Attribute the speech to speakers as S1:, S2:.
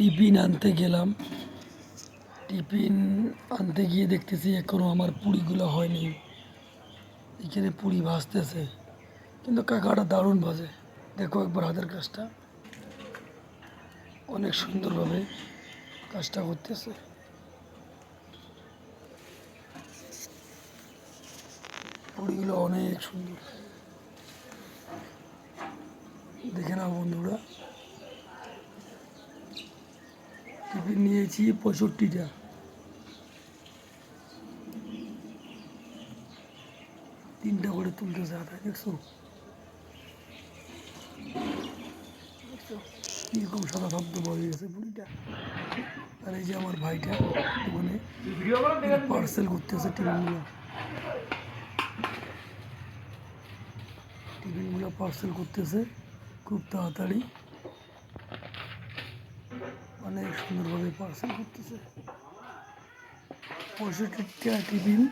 S1: Tiffin আনতে গেলাম। Tiffin আনতে গিয়ে দেখতেছি এখনও আমার পুরিগুলো হয়নি। এখানে পুরি ভাজতেছে, কিন্তু কাকাটা দারুণ ভাজে। দেখো একবার হাতের কাজটা, অনেক সুন্দরভাবে কাজটা করতেছে। পুরিগুলো অনেক সুন্দর, দেখে নাও বন্ধুরা। টিফিন নিয়েছি 65টা, 3টা করে তুলতেছে হাতায়। দেখছো কিরকম সাদা শব্দ বয়ে গেছে পুরিটা। আর এই যে আমার ভাইটা দোকানে পার্সেল করতেছে টিফিনগুলো পার্সেল করতেছে খুব তাড়াতাড়ি, অনেক সুন্দরভাবে পার্সেল করতেছে। 65টা টিফিন